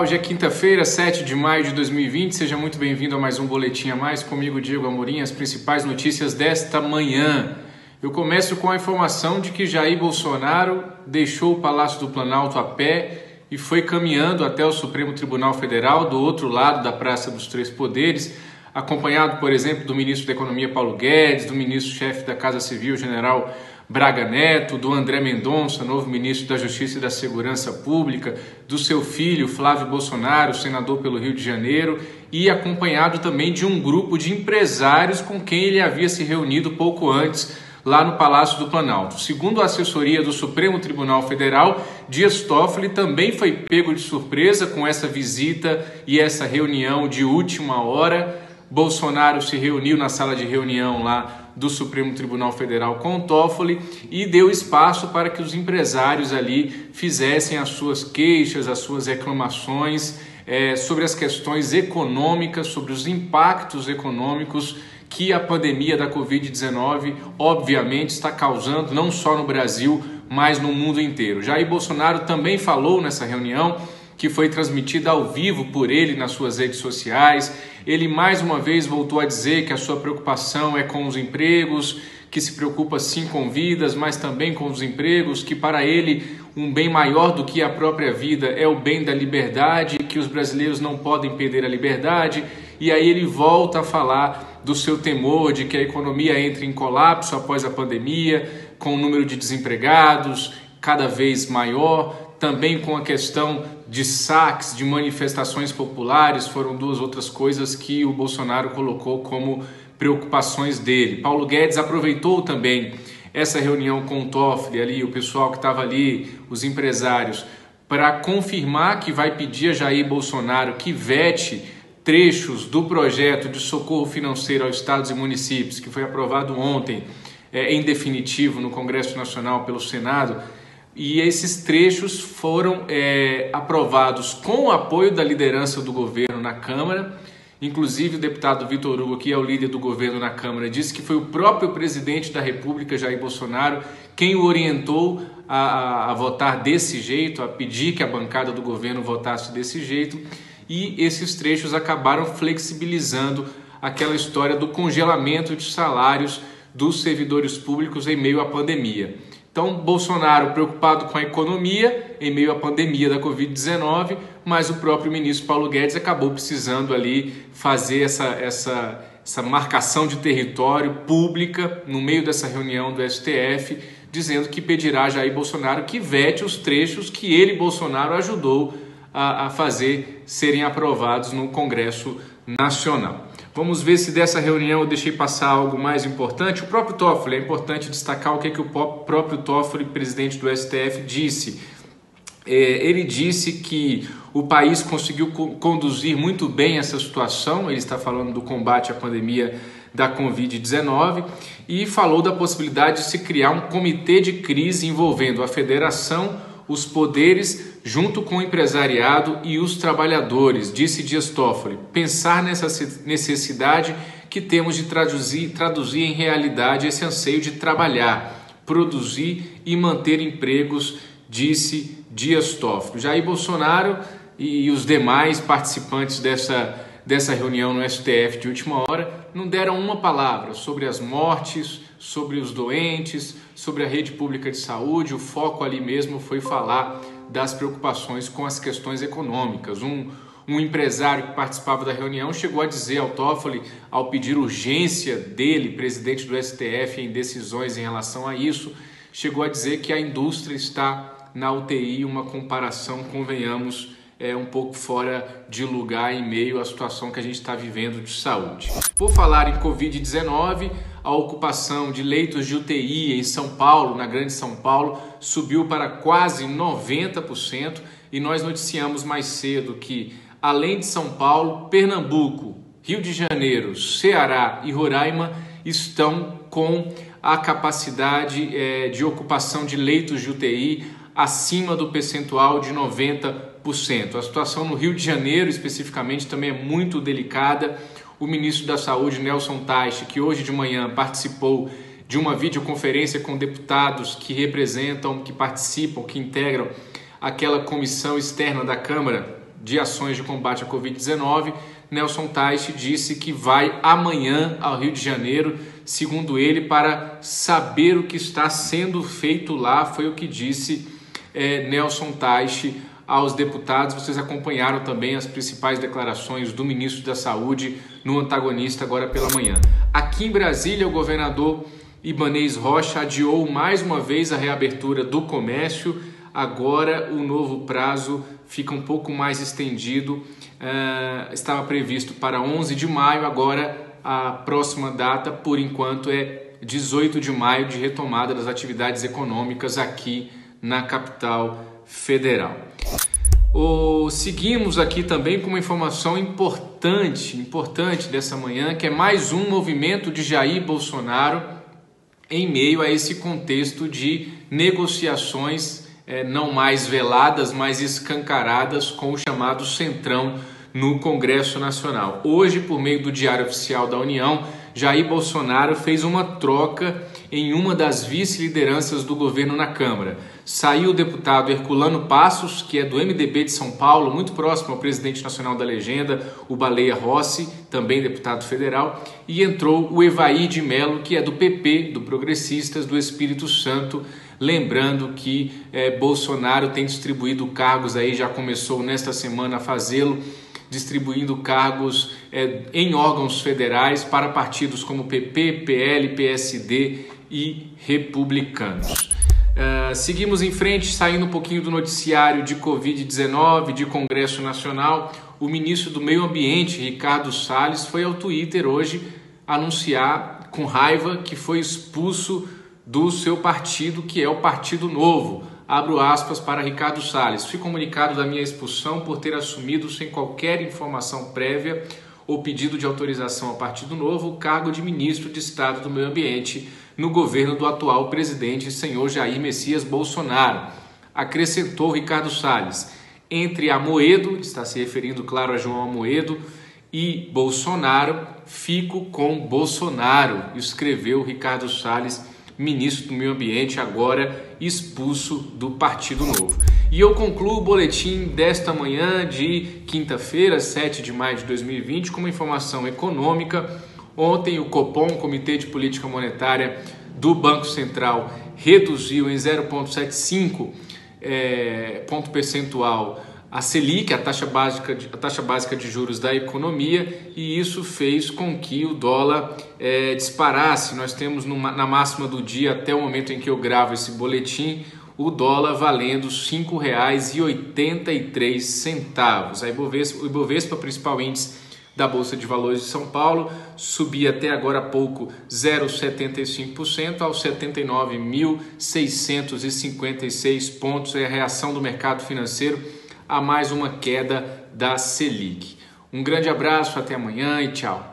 Hoje é quinta-feira, 7 de maio de 2020. Seja muito bem-vindo a mais um Boletim a Mais, comigo, Diego Amorim, as principais notícias desta manhã. Eu começo com a informação de que Jair Bolsonaro deixou o Palácio do Planalto a pé e foi caminhando até o Supremo Tribunal Federal, do outro lado da Praça dos Três Poderes, acompanhado, por exemplo, do ministro da Economia, Paulo Guedes, do ministro-chefe da Casa Civil, general Braga Neto, do André Mendonça, novo ministro da Justiça e da Segurança Pública, do seu filho, Flávio Bolsonaro, senador pelo Rio de Janeiro, e acompanhado também de um grupo de empresários com quem ele havia se reunido pouco antes lá no Palácio do Planalto. Segundo a assessoria do Supremo Tribunal Federal, Dias Toffoli também foi pego de surpresa com essa visita e essa reunião de última hora. Bolsonaro se reuniu na sala de reunião lá do Supremo Tribunal Federal com o Toffoli e deu espaço para que os empresários ali fizessem as suas queixas, as suas reclamações sobre as questões econômicas, sobre os impactos econômicos que a pandemia da Covid-19 obviamente está causando, não só no Brasil, mas no mundo inteiro. Jair Bolsonaro também falou nessa reunião, que foi transmitida ao vivo por ele nas suas redes sociais. Ele mais uma vez voltou a dizer que a sua preocupação é com os empregos, que se preocupa sim com vidas, mas também com os empregos, que para ele um bem maior do que a própria vida é o bem da liberdade, que os brasileiros não podem perder a liberdade. E aí ele volta a falar do seu temor de que a economia entre em colapso após a pandemia, com o número de desempregados cada vez maior, também com a questão de saques, de manifestações populares, foram duas outras coisas que o Bolsonaro colocou como preocupações dele. Paulo Guedes aproveitou também essa reunião com o Toffoli, ali, o pessoal que estava ali, os empresários, para confirmar que vai pedir a Jair Bolsonaro que vete trechos do projeto de socorro financeiro aos estados e municípios, que foi aprovado ontem, em definitivo, no Congresso Nacional pelo Senado. E esses trechos foram aprovados com o apoio da liderança do governo na Câmara. Inclusive o deputado Vitor Hugo, que é o líder do governo na Câmara, disse que foi o próprio presidente da República, Jair Bolsonaro, quem o orientou a votar desse jeito, a pedir que a bancada do governo votasse desse jeito. E esses trechos acabaram flexibilizando aquela história do congelamento de salários dos servidores públicos em meio à pandemia. Então, Bolsonaro preocupado com a economia em meio à pandemia da Covid-19, mas o próprio ministro Paulo Guedes acabou precisando ali fazer essa marcação de território pública no meio dessa reunião do STF, dizendo que pedirá a Jair Bolsonaro que vete os trechos que ele, Bolsonaro, ajudou a fazer serem aprovados no Congresso Nacional. Vamos ver se dessa reunião eu deixei passar algo mais importante. O próprio Toffoli, é importante destacar o que o próprio Toffoli, presidente do STF, disse. Ele disse que o país conseguiu conduzir muito bem essa situação, ele está falando do combate à pandemia da Covid-19, e falou da possibilidade de se criar um comitê de crise envolvendo a federação, os poderes, junto com o empresariado e os trabalhadores, disse Dias Toffoli. Pensar nessa necessidade que temos de traduzir em realidade esse anseio de trabalhar, produzir e manter empregos, disse Dias Toffoli. Jair Bolsonaro e os demais participantes dessa reunião no STF de última hora não deram uma palavra sobre as mortes, sobre os doentes, sobre a rede pública de saúde. O foco ali mesmo foi falar das preocupações com as questões econômicas. Um empresário que participava da reunião chegou a dizer ao Toffoli, ao pedir urgência dele, presidente do STF, em decisões em relação a isso, chegou a dizer que a indústria está na UTI, uma comparação, convenhamos, um pouco fora de lugar em meio à situação que a gente está vivendo de saúde. Por falar em Covid-19, a ocupação de leitos de UTI em São Paulo, na Grande São Paulo, subiu para quase 90% e nós noticiamos mais cedo que, além de São Paulo, Pernambuco, Rio de Janeiro, Ceará e Roraima estão com a capacidade de ocupação de leitos de UTI acima do percentual de 90%. A situação no Rio de Janeiro, especificamente, também é muito delicada. O ministro da Saúde, Nelson Teich, que hoje de manhã participou de uma videoconferência com deputados que representam, que participam, que integram aquela comissão externa da Câmara de ações de combate à Covid-19, Nelson Teich disse que vai amanhã ao Rio de Janeiro, segundo ele, para saber o que está sendo feito lá. Foi o que disse Nelson Teich aos deputados. Vocês acompanharam também as principais declarações do ministro da Saúde no Antagonista agora pela manhã. Aqui em Brasília, o governador Ibanez Rocha adiou mais uma vez a reabertura do comércio. Agora o novo prazo fica um pouco mais estendido, estava previsto para 11 de maio, agora a próxima data, por enquanto, é 18 de maio, de retomada das atividades econômicas aqui na capital federal. Seguimos aqui também com uma informação importante dessa manhã, que é mais um movimento de Jair Bolsonaro em meio a esse contexto de negociações não mais veladas, mas escancaradas com o chamado Centrão no Congresso Nacional. Hoje, por meio do Diário Oficial da União, Jair Bolsonaro fez uma troca em uma das vice-lideranças do governo na Câmara. Saiu o deputado Herculano Passos, que é do MDB de São Paulo, muito próximo ao presidente nacional da legenda, o Baleia Rossi, também deputado federal, e entrou o Evair de Mello, que é do PP, do Progressistas, do Espírito Santo. Lembrando que Bolsonaro tem distribuído cargos, aí já começou nesta semana a fazê-lo, distribuindo cargos em órgãos federais para partidos como PP, PL, PSD e Republicanos. Seguimos em frente, saindo um pouquinho do noticiário de Covid-19, de Congresso Nacional. O ministro do Meio Ambiente, Ricardo Salles, foi ao Twitter hoje anunciar com raiva que foi expulso do seu partido, que é o Partido Novo. Abro aspas para Ricardo Salles. Fui comunicado da minha expulsão por ter assumido, sem qualquer informação prévia ou pedido de autorização ao Partido Novo, o cargo de ministro de Estado do Meio Ambiente no governo do atual presidente, senhor Jair Messias Bolsonaro. Acrescentou Ricardo Salles. Entre Amoedo, está se referindo, claro, a João Amoedo, e Bolsonaro, fico com Bolsonaro, escreveu Ricardo Salles, ministro do Meio Ambiente, agora expulso do Partido Novo. E eu concluo o boletim desta manhã de quinta-feira, 7 de maio de 2020, com uma informação econômica. Ontem o Copom, Comitê de Política Monetária do Banco Central, reduziu em 0,75 ponto percentual a Selic, a taxa básica de juros da economia, e isso fez com que o dólar disparasse. Nós temos na máxima do dia, até o momento em que eu gravo esse boletim, o dólar valendo R$ 5,83. O Ibovespa, principal índice da Bolsa de Valores de São Paulo, subia até agora há pouco 0,75% aos 79.656 pontos. É a reação do mercado financeiro a mais uma queda da Selic. Um grande abraço, até amanhã e tchau.